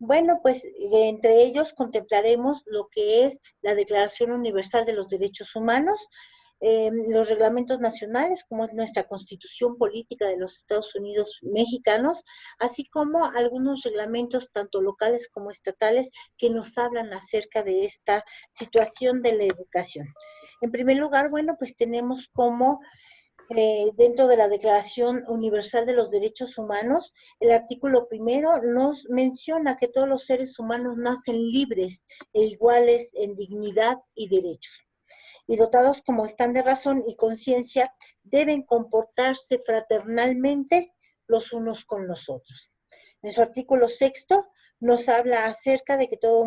Bueno, pues entre ellos contemplaremos lo que es la Declaración Universal de los Derechos Humanos, los reglamentos nacionales, como es nuestra Constitución Política de los Estados Unidos Mexicanos, así como algunos reglamentos tanto locales como estatales que nos hablan acerca de esta situación de la educación. En primer lugar, bueno, pues tenemos como dentro de la Declaración Universal de los Derechos Humanos, el artículo primero nos menciona que todos los seres humanos nacen libres e iguales en dignidad y derechos, y dotados como están de razón y conciencia, deben comportarse fraternalmente los unos con los otros. En su artículo sexto nos habla acerca de que todo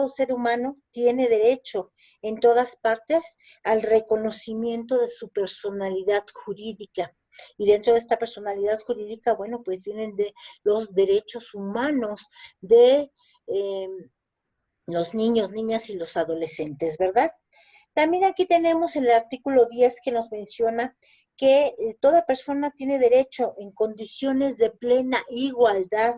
ser humano tiene derecho en todas partes al reconocimiento de su personalidad jurídica. Y dentro de esta personalidad jurídica, bueno, pues vienen de los derechos humanos de los niños, niñas y los adolescentes, ¿verdad? También aquí tenemos el artículo 10 que nos menciona que toda persona tiene derecho en condiciones de plena igualdad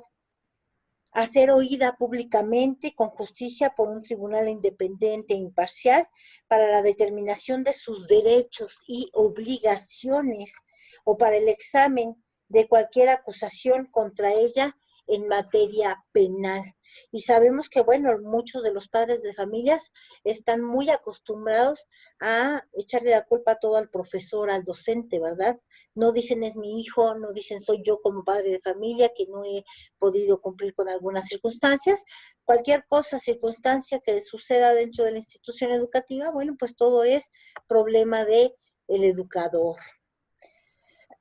a ser oída públicamente con justicia por un tribunal independiente e imparcial para la determinación de sus derechos y obligaciones o para el examen de cualquier acusación contra ella en materia penal. Y sabemos que, bueno, muchos de los padres de familias están muy acostumbrados a echarle la culpa todo al profesor, al docente, ¿verdad? No dicen es mi hijo, no dicen soy yo como padre de familia que no he podido cumplir con algunas circunstancias. Cualquier cosa, circunstancia que suceda dentro de la institución educativa, bueno, pues todo es problema de el educador.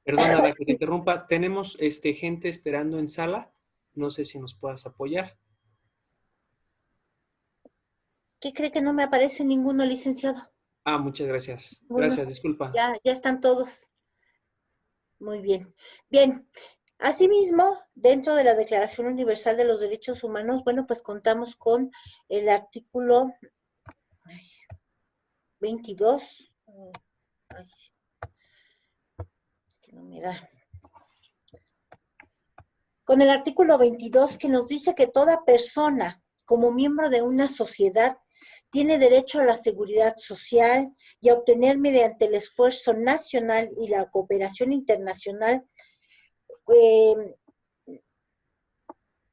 Perdona que te interrumpa, tenemos gente esperando en sala, no sé si nos puedas apoyar. ¿Qué cree que no me aparece ninguno, licenciado? Ah, muchas gracias. Ninguno. Gracias, disculpa. Ya están todos. Muy bien. Bien. Asimismo, dentro de la Declaración Universal de los Derechos Humanos, bueno, pues contamos con el artículo 22. Ay, es que no me da. Con el artículo 22 que nos dice que toda persona, como miembro de una sociedad, tiene derecho a la seguridad social y a obtener mediante el esfuerzo nacional y la cooperación internacional eh,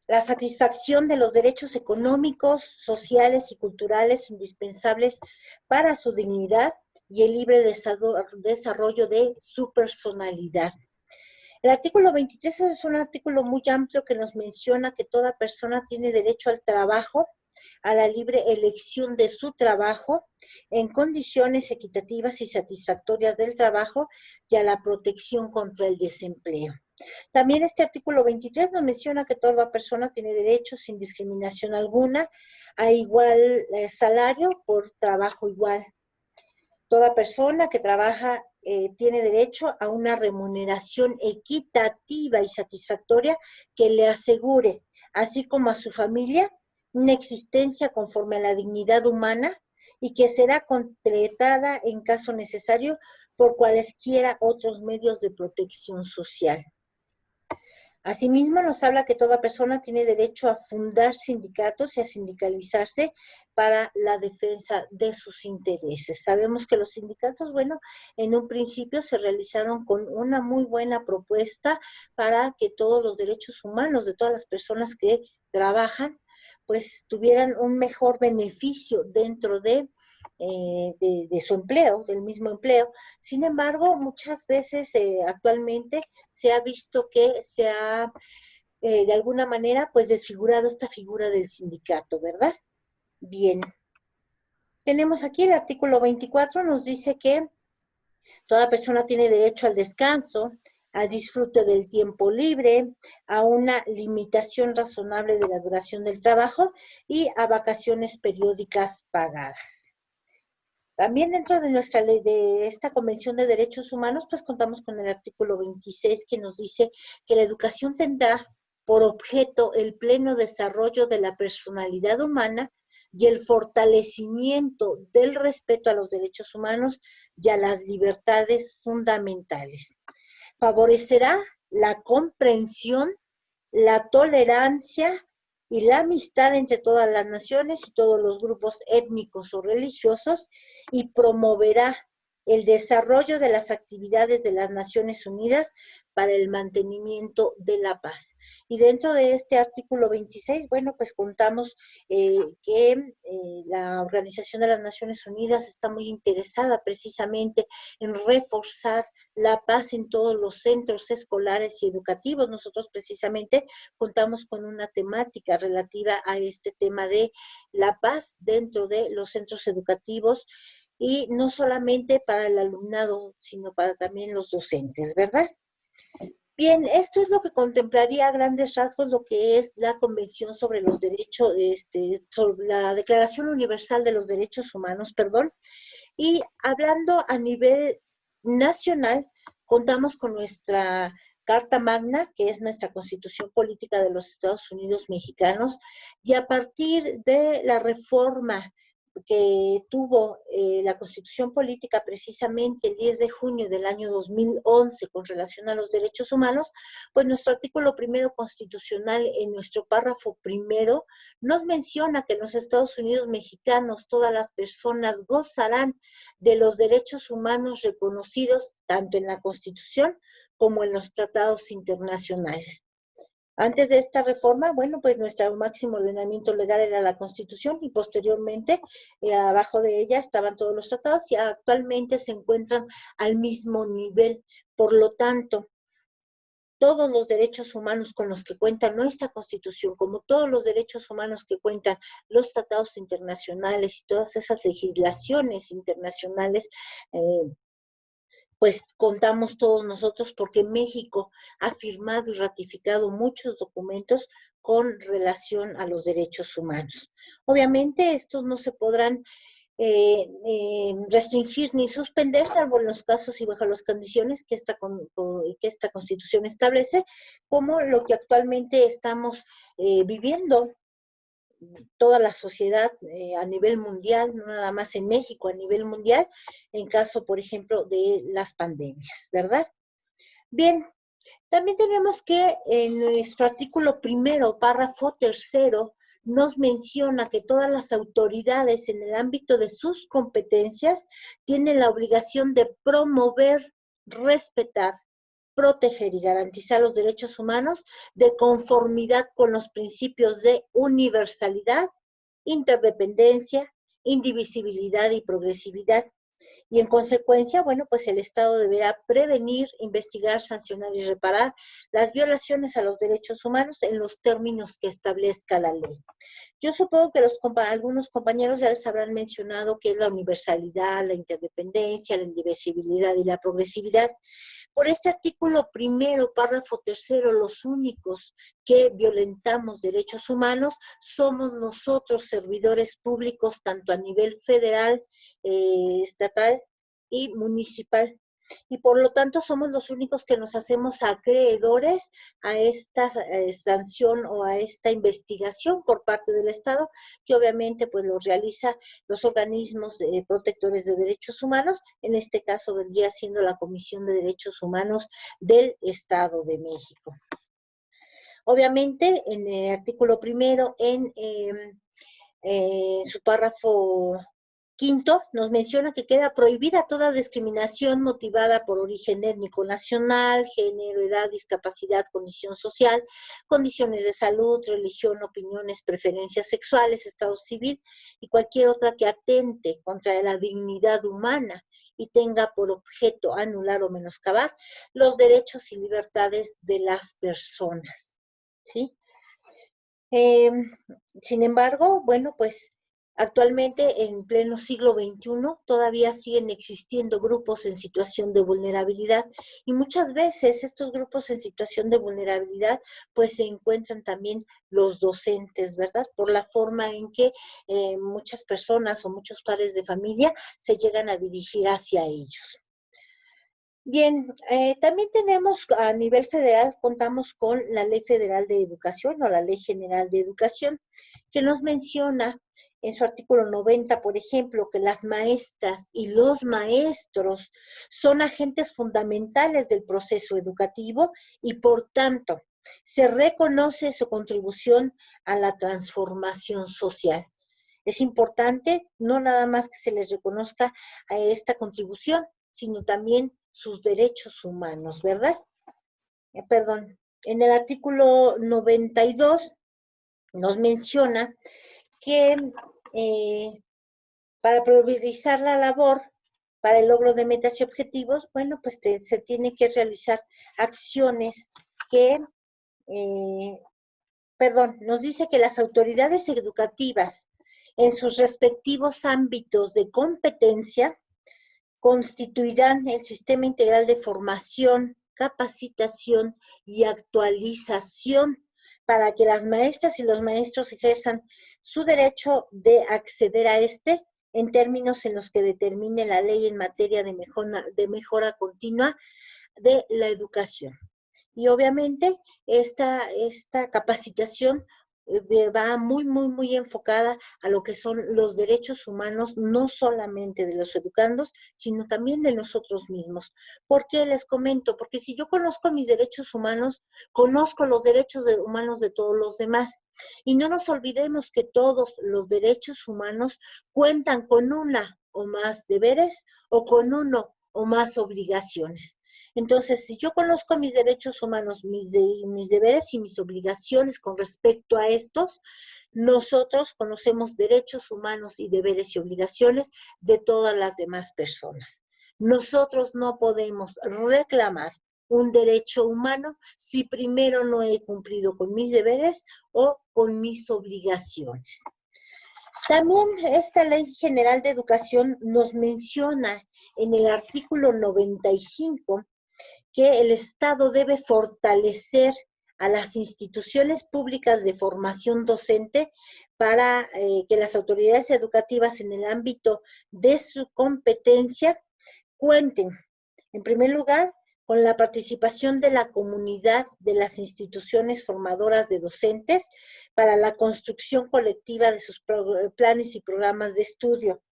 la satisfacción de los derechos económicos, sociales y culturales indispensables para su dignidad y el libre desarrollo de su personalidad. El artículo 23 es un artículo muy amplio que nos menciona que toda persona tiene derecho al trabajo, a la libre elección de su trabajo, en condiciones equitativas y satisfactorias del trabajo y a la protección contra el desempleo. También este artículo 23 nos menciona que toda persona tiene derecho sin discriminación alguna a igual salario por trabajo igual. Toda persona que trabaja tiene derecho a una remuneración equitativa y satisfactoria que le asegure, así como a su familia, una existencia conforme a la dignidad humana y que será completada en caso necesario por cualesquiera otros medios de protección social. Asimismo, nos habla que toda persona tiene derecho a fundar sindicatos y a sindicalizarse para la defensa de sus intereses. Sabemos que los sindicatos, bueno, en un principio se realizaron con una muy buena propuesta para que todos los derechos humanos de todas las personas que trabajan, pues tuvieran un mejor beneficio dentro de su empleo, del mismo empleo. Sin embargo, muchas veces actualmente se ha visto que se ha de alguna manera pues desfigurado esta figura del sindicato, ¿verdad? Bien. Tenemos aquí el artículo 24, nos dice que toda persona tiene derecho al descanso, al disfrute del tiempo libre, a una limitación razonable de la duración del trabajo y a vacaciones periódicas pagadas. También dentro de nuestra ley, de esta Convención de Derechos Humanos, pues contamos con el artículo 26 que nos dice que la educación tendrá por objeto el pleno desarrollo de la personalidad humana y el fortalecimiento del respeto a los derechos humanos y a las libertades fundamentales. Favorecerá la comprensión, la tolerancia y la amistad entre todas las naciones y todos los grupos étnicos o religiosos, y promoverá el desarrollo de las actividades de las Naciones Unidas para el mantenimiento de la paz. Y dentro de este artículo 26, bueno, pues contamos que la Organización de las Naciones Unidas está muy interesada precisamente en reforzar la paz en todos los centros escolares y educativos. Nosotros precisamente contamos con una temática relativa a este tema de la paz dentro de los centros educativos, y no solamente para el alumnado, sino para también los docentes, ¿verdad? Bien, esto es lo que contemplaría a grandes rasgos lo que es la Convención sobre los Derechos, sobre la Declaración Universal de los Derechos Humanos, perdón. Y hablando a nivel nacional, contamos con nuestra Carta Magna, que es nuestra Constitución Política de los Estados Unidos Mexicanos, y a partir de la reforma que tuvo la Constitución Política precisamente el 10 de junio del año 2011 con relación a los derechos humanos, pues nuestro artículo primero constitucional en nuestro párrafo primero nos menciona que en los Estados Unidos mexicanos todas las personas gozarán de los derechos humanos reconocidos tanto en la Constitución como en los tratados internacionales. Antes de esta reforma, bueno, pues nuestro máximo ordenamiento legal era la Constitución, y posteriormente abajo de ella estaban todos los tratados, y actualmente se encuentran al mismo nivel. Por lo tanto, todos los derechos humanos con los que cuenta nuestra Constitución, como todos los derechos humanos que cuentan los tratados internacionales y todas esas legislaciones internacionales, pues contamos todos nosotros, porque México ha firmado y ratificado muchos documentos con relación a los derechos humanos. Obviamente estos no se podrán restringir ni suspender, salvo en los casos y bajo las condiciones que esta Constitución establece, como lo que actualmente estamos viviendo toda la sociedad a nivel mundial, no nada más en México, a nivel mundial, en caso, por ejemplo, de las pandemias, ¿verdad? Bien, también tenemos que en nuestro artículo primero, párrafo tercero, nos menciona que todas las autoridades en el ámbito de sus competencias tienen la obligación de promover, respetar, proteger y garantizar los derechos humanos de conformidad con los principios de universalidad, interdependencia, indivisibilidad y progresividad. Y en consecuencia, bueno, pues el Estado deberá prevenir, investigar, sancionar y reparar las violaciones a los derechos humanos en los términos que establezca la ley. Yo supongo que algunos compañeros ya les habrán mencionado qué es la universalidad, la interdependencia, la indivisibilidad y la progresividad. Por este artículo primero, párrafo tercero, los únicos que violentamos derechos humanos somos nosotros, servidores públicos, tanto a nivel federal, estatal y municipal. Y por lo tanto somos los únicos que nos hacemos acreedores a esta sanción o a esta investigación por parte del Estado, que obviamente pues lo realiza los organismos protectores de derechos humanos. En este caso vendría siendo la Comisión de Derechos Humanos del Estado de México. Obviamente en el artículo primero, en su párrafo quinto, nos menciona que queda prohibida toda discriminación motivada por origen étnico nacional, género, edad, discapacidad, condición social, condiciones de salud, religión, opiniones, preferencias sexuales, estado civil y cualquier otra que atente contra la dignidad humana y tenga por objeto anular o menoscabar los derechos y libertades de las personas, ¿sí? Sin embargo, bueno, pues actualmente en pleno siglo XXI todavía siguen existiendo grupos en situación de vulnerabilidad, y muchas veces estos grupos en situación de vulnerabilidad pues se encuentran también los docentes, ¿verdad? Por la forma en que muchas personas o muchos padres de familia se llegan a dirigir hacia ellos. Bien, también tenemos a nivel federal, contamos con la Ley Federal de Educación o la Ley General de Educación, que nos menciona en su artículo 90, por ejemplo, que las maestras y los maestros son agentes fundamentales del proceso educativo y, por tanto, Se reconoce su contribución a la transformación social. Es importante no nada más que se les reconozca a esta contribución, sino también sus derechos humanos, ¿verdad? Perdón, en el artículo 92 nos menciona que para priorizar la labor para el logro de metas y objetivos, bueno, pues se tiene que realizar acciones que, nos dice que las autoridades educativas en sus respectivos ámbitos de competencia constituirán el sistema integral de formación, capacitación y actualización para que las maestras y los maestros ejerzan su derecho de acceder a este en términos en los que determine la ley en materia de mejora continua de la educación. Y obviamente esta capacitación va muy enfocada a lo que son los derechos humanos, no solamente de los educandos, sino también de nosotros mismos. ¿Por qué les comento? Porque si yo conozco mis derechos humanos, conozco los derechos humanos de todos los demás. Y no nos olvidemos que todos los derechos humanos cuentan con una o más deberes o con uno o más obligaciones. Entonces, si yo conozco mis derechos humanos, mis deberes y mis obligaciones con respecto a estos, nosotros conocemos derechos humanos y deberes y obligaciones de todas las demás personas. Nosotros no podemos reclamar un derecho humano si primero no he cumplido con mis deberes o con mis obligaciones. También esta Ley General de Educación nos menciona en el artículo 95 que el Estado debe fortalecer a las instituciones públicas de formación docente para que las autoridades educativas en el ámbito de su competencia cuenten, en primer lugar, con la participación de la comunidad de las instituciones formadoras de docentes para la construcción colectiva de sus planes y programas de estudio.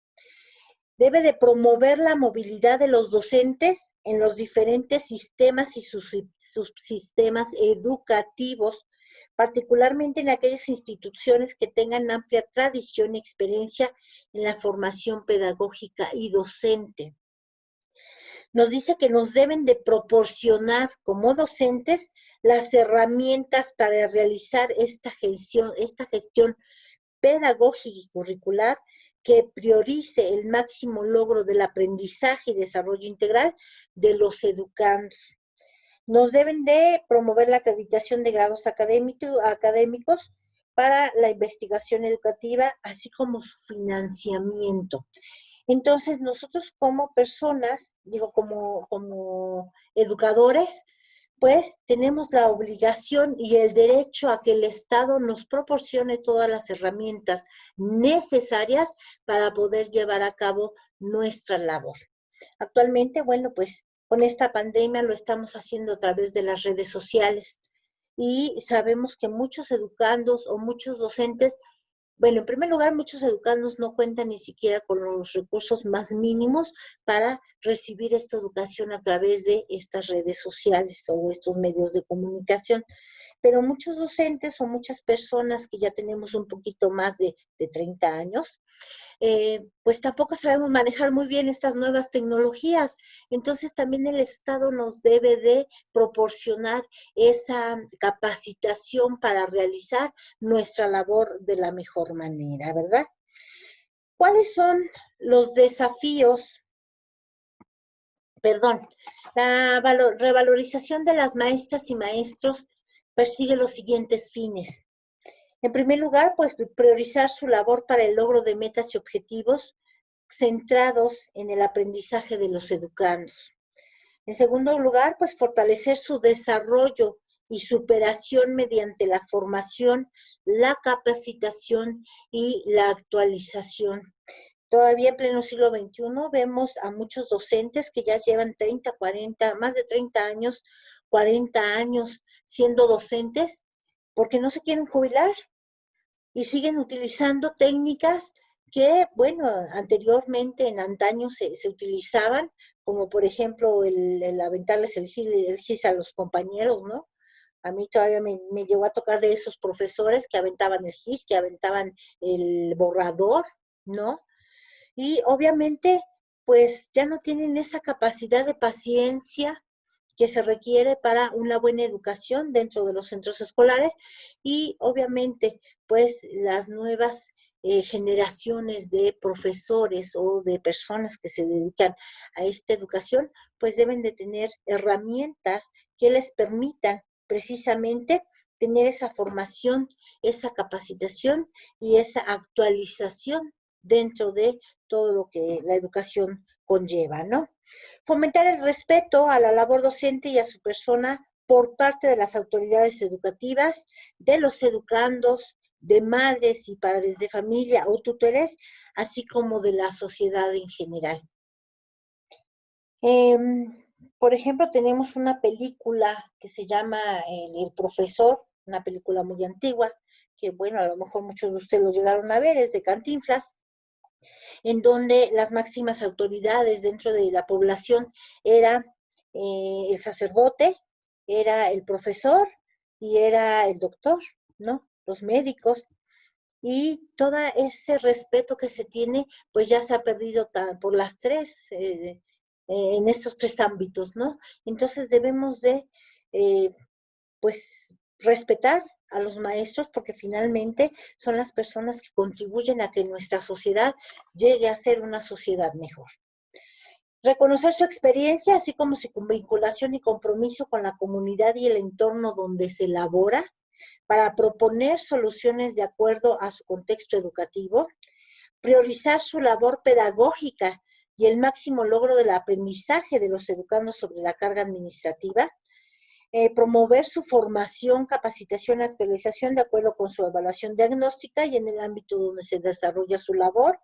Debe de promover la movilidad de los docentes en los diferentes sistemas y subsistemas educativos, particularmente en aquellas instituciones que tengan amplia tradición y experiencia en la formación pedagógica y docente. Nos dice que nos deben de proporcionar como docentes las herramientas para realizar esta gestión pedagógica y curricular que priorice el máximo logro del aprendizaje y desarrollo integral de los educandos. Nos deben de promover la acreditación de grados académicos para la investigación educativa, así como su financiamiento. Entonces, nosotros como personas, como educadores, pues tenemos la obligación y el derecho a que el Estado nos proporcione todas las herramientas necesarias para poder llevar a cabo nuestra labor. Actualmente, bueno, pues con esta pandemia lo estamos haciendo a través de las redes sociales y sabemos que muchos educandos o muchos docentes, bueno, en primer lugar, muchos educandos no cuentan ni siquiera con los recursos más mínimos para recibir esta educación a través de estas redes sociales o estos medios de comunicación. Pero muchos docentes o muchas personas que ya tenemos un poquito más de 30 años, pues tampoco sabemos manejar muy bien estas nuevas tecnologías. Entonces también el Estado nos debe de proporcionar esa capacitación para realizar nuestra labor de la mejor manera, ¿verdad? ¿Cuáles son los desafíos? Perdón, la revalorización de las maestras y maestros persigue los siguientes fines. En primer lugar, pues priorizar su labor para el logro de metas y objetivos centrados en el aprendizaje de los educandos. En segundo lugar, pues fortalecer su desarrollo y superación mediante la formación, la capacitación y la actualización. Todavía en pleno siglo XXI vemos a muchos docentes que ya llevan 30, 40, más de 30 años, 40 años siendo docentes porque no se quieren jubilar y siguen utilizando técnicas que, bueno, anteriormente, en antaño, se utilizaban, como por ejemplo el aventarles el gis a los compañeros, ¿no? A mí todavía me llegó a tocar de esos profesores que aventaban el gis, que aventaban el borrador, ¿no? Y obviamente, pues ya no tienen esa capacidad de paciencia que se requiere para una buena educación dentro de los centros escolares y obviamente, pues las nuevas generaciones de profesores o de personas que se dedican a esta educación, pues deben de tener herramientas que les permitan precisamente tener esa formación, esa capacitación y esa actualización dentro de todo lo que la educación conlleva, ¿no? Fomentar el respeto a la labor docente y a su persona por parte de las autoridades educativas, de los educandos, de madres y padres de familia o tutores, así como de la sociedad en general. Eh, por ejemplo, tenemos una película que se llama El Profesor, una película muy antigua, que bueno, a lo mejor muchos de ustedes lo llegaron a ver, es de Cantinflas, en donde las máximas autoridades dentro de la población era el sacerdote, era el profesor y era el doctor, ¿no? Los médicos. Y todo ese respeto que se tiene, pues ya se ha perdido por las tres, en estos tres ámbitos, ¿no? Entonces debemos de, eh, pues, respetar a los maestros porque finalmente son las personas que contribuyen a que nuestra sociedad llegue a ser una sociedad mejor. Reconocer su experiencia, así como su vinculación y compromiso con la comunidad y el entorno donde se elabora, para proponer soluciones de acuerdo a su contexto educativo, priorizar su labor pedagógica y el máximo logro del aprendizaje de los educandos sobre la carga administrativa, promover su formación, capacitación, actualización de acuerdo con su evaluación diagnóstica y en el ámbito donde se desarrolla su labor,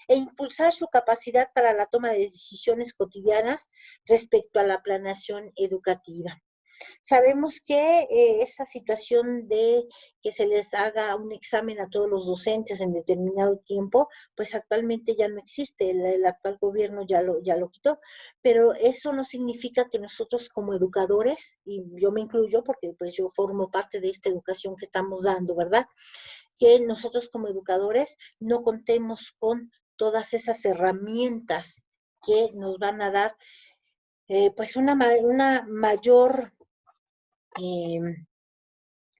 e impulsar su capacidad para la toma de decisiones cotidianas respecto a la planeación educativa. Sabemos que esa situación de que se les haga un examen a todos los docentes en determinado tiempo, pues actualmente ya no existe, el actual gobierno ya lo quitó, pero eso no significa que nosotros como educadores, y yo me incluyo porque pues yo formo parte de esta educación que estamos dando, ¿verdad? Que nosotros como educadores no contemos con todas esas herramientas que nos van a dar pues una mayor eh,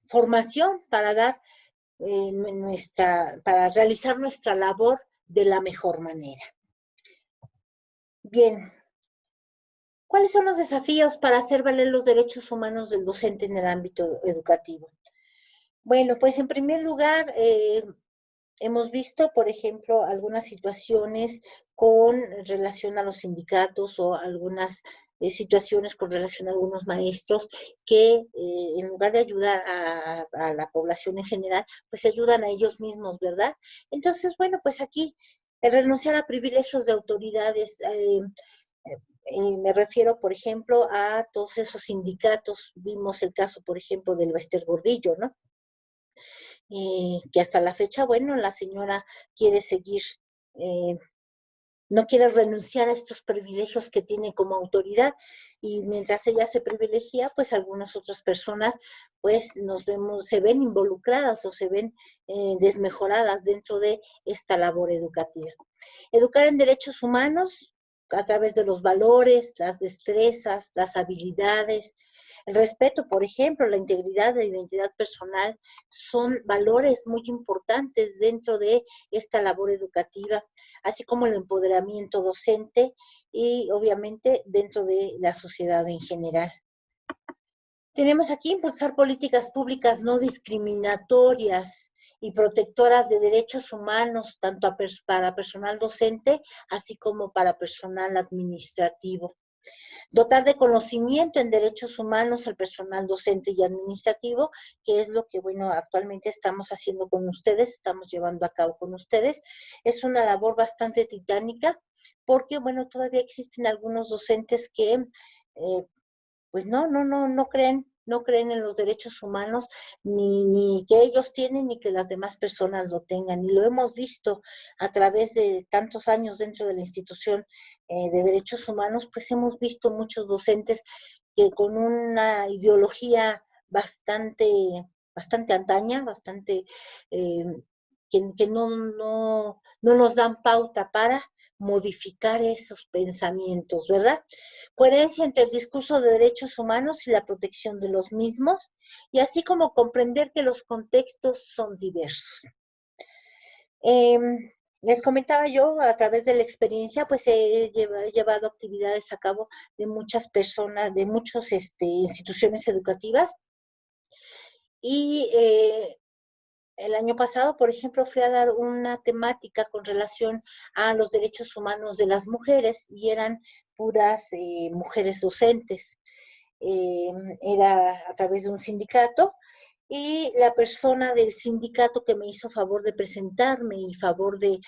formación para dar para realizar nuestra labor de la mejor manera. Bien, ¿cuáles son los desafíos para hacer valer los derechos humanos del docente en el ámbito educativo? Bueno, pues en primer lugar, hemos visto, por ejemplo, algunas situaciones con relación a los sindicatos o algunas situaciones con relación a algunos maestros que en lugar de ayudar a la población en general, pues se ayudan a ellos mismos, ¿verdad? Entonces, bueno, pues aquí renunciar a privilegios de autoridades, me refiero, por ejemplo, a todos esos sindicatos. Vimos el caso, por ejemplo, del Bester Gordillo, ¿no? Que hasta la fecha, bueno, la señora quiere seguir, eh, no quiere renunciar a estos privilegios que tiene como autoridad y mientras ella se privilegia, pues algunas otras personas pues se ven involucradas o se ven desmejoradas dentro de esta labor educativa. Educar en derechos humanos a través de los valores, las destrezas, las habilidades, el respeto, por ejemplo, la integridad, la identidad personal, son valores muy importantes dentro de esta labor educativa, así como el empoderamiento docente y obviamente dentro de la sociedad en general. Tenemos aquí impulsar políticas públicas no discriminatorias y protectoras de derechos humanos, tanto para personal docente, así como para personal administrativo. Dotar de conocimiento en derechos humanos al personal docente y administrativo, que es lo que, bueno, actualmente estamos haciendo con ustedes, estamos llevando a cabo con ustedes. Es una labor bastante titánica, porque, bueno, todavía existen algunos docentes que pues no creen en los derechos humanos, ni que ellos tienen, ni que las demás personas lo tengan. Y lo hemos visto a través de tantos años dentro de la institución de derechos humanos, pues hemos visto muchos docentes que con una ideología bastante, bastante antaña, bastante, eh, que no nos dan pauta para modificar esos pensamientos, ¿verdad? Coherencia entre el discurso de derechos humanos y la protección de los mismos, y así como comprender que los contextos son diversos. Les comentaba yo, a través de la experiencia, pues he llevado actividades a cabo de muchas personas, de muchas instituciones educativas, y el año pasado, por ejemplo, fui a dar una temática con relación a los derechos humanos de las mujeres, y eran puras mujeres docentes. Eh, Era a través de un sindicato, y la persona del sindicato que me hizo favor de presentarme y favor de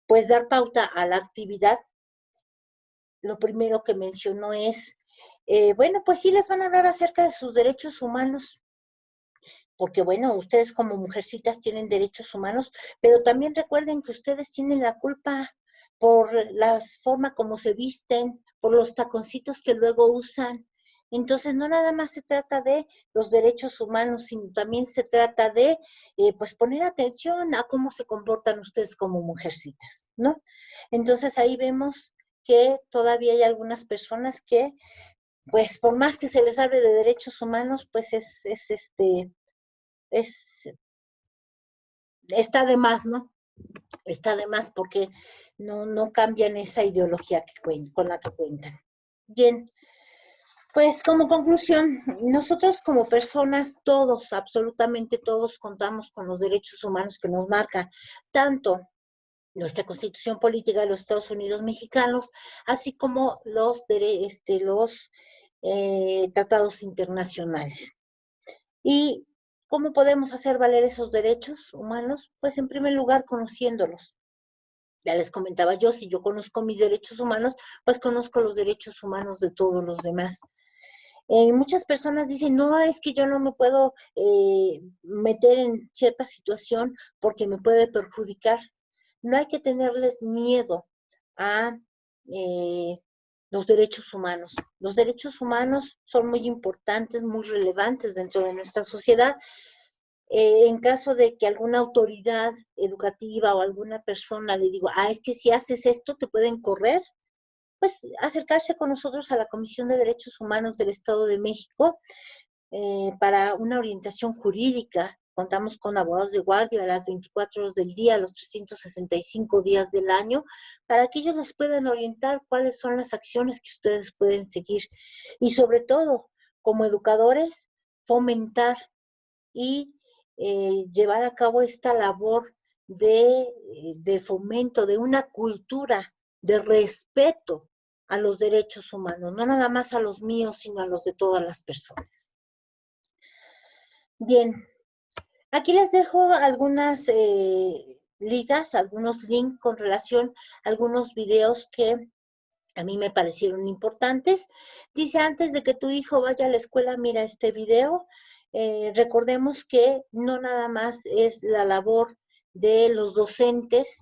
pues dar pauta a la actividad, lo primero que mencionó es, bueno, pues sí les van a hablar acerca de sus derechos humanos, porque bueno, ustedes como mujercitas tienen derechos humanos, pero también recuerden que ustedes tienen la culpa por la forma como se visten, por los taconcitos que luego usan. Entonces, no nada más se trata de los derechos humanos, sino también se trata de, pues, poner atención a cómo se comportan ustedes como mujercitas, ¿no? Entonces, ahí vemos que todavía hay algunas personas que, pues, por más que se les hable de derechos humanos, pues es, está de más, ¿no? Está de más porque no cambian esa ideología con la que cuentan. Bien, pues como conclusión, nosotros como personas, todos, absolutamente todos, contamos con los derechos humanos que nos marca tanto nuestra Constitución Política de los Estados Unidos Mexicanos, así como los tratados internacionales. ¿Y cómo podemos hacer valer esos derechos humanos? Pues en primer lugar, conociéndolos. Ya les comentaba yo, si yo conozco mis derechos humanos, pues conozco los derechos humanos de todos los demás. Muchas personas dicen, no, es que yo no me puedo meter en cierta situación porque me puede perjudicar. No hay que tenerles miedo a eh, los derechos humanos. Los derechos humanos son muy importantes, muy relevantes dentro de nuestra sociedad. En caso de que alguna autoridad educativa o alguna persona le diga, es que si haces esto te pueden correr, pues acercarse con nosotros a la Comisión de Derechos Humanos del Estado de México para una orientación jurídica. Contamos con abogados de guardia a las 24 horas del día, a los 365 días del año, para que ellos les puedan orientar cuáles son las acciones que ustedes pueden seguir. Y sobre todo, como educadores, fomentar y llevar a cabo esta labor de fomento de una cultura de respeto a los derechos humanos, no nada más a los míos, sino a los de todas las personas. Bien, aquí les dejo algunas ligas, algunos links con relación a algunos videos que a mí me parecieron importantes. Dice, antes de que tu hijo vaya a la escuela, mira este video. Recordemos que no nada más es la labor de los docentes.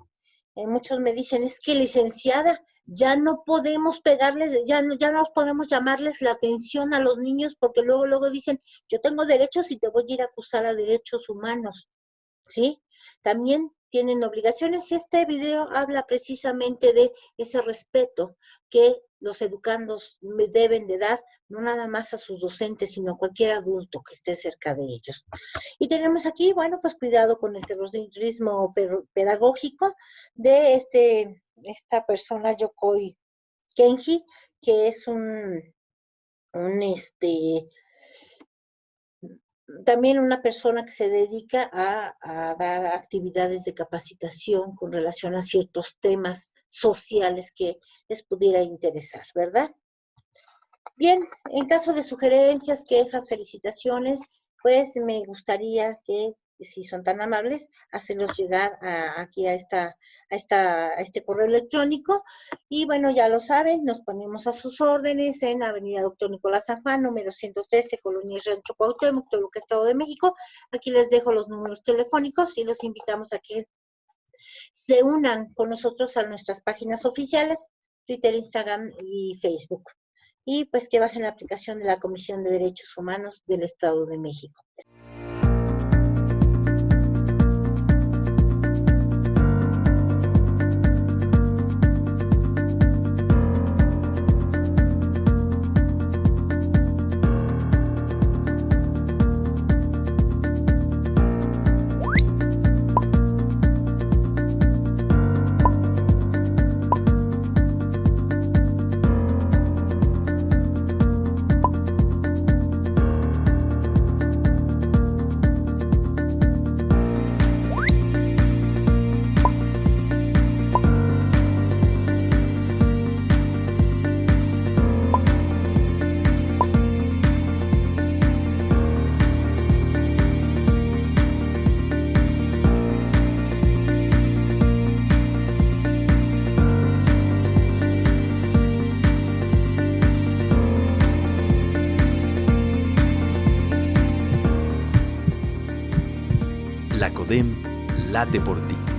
Muchos me dicen, es que licenciada, ya no podemos pegarles, ya no podemos llamarles la atención a los niños porque luego dicen, yo tengo derechos y te voy a ir a acusar a derechos humanos. ¿Sí? También tienen obligaciones, y este video habla precisamente de ese respeto que los educandos deben de dar, no nada más a sus docentes, sino a cualquier adulto que esté cerca de ellos. Y tenemos aquí, bueno, pues cuidado con el terrorismo pedagógico de esta persona, Yokoi Kenji, que es un también una persona que se dedica a dar actividades de capacitación con relación a ciertos temas sociales que les pudiera interesar, ¿verdad? Bien, en caso de sugerencias, quejas, felicitaciones, pues me gustaría que, si son tan amables, hacerlos llegar aquí a este correo electrónico. Y bueno, ya lo saben, nos ponemos a sus órdenes en Avenida Doctor Nicolás San Juan, número 113, Colonia Rancho Cuauhtémoc, Toluca, Estado de México. Aquí les dejo los números telefónicos y los invitamos a que se unan con nosotros a nuestras páginas oficiales, Twitter, Instagram y Facebook. y pues que bajen la aplicación de la Comisión de Derechos Humanos del Estado de México. La CODEM late por ti.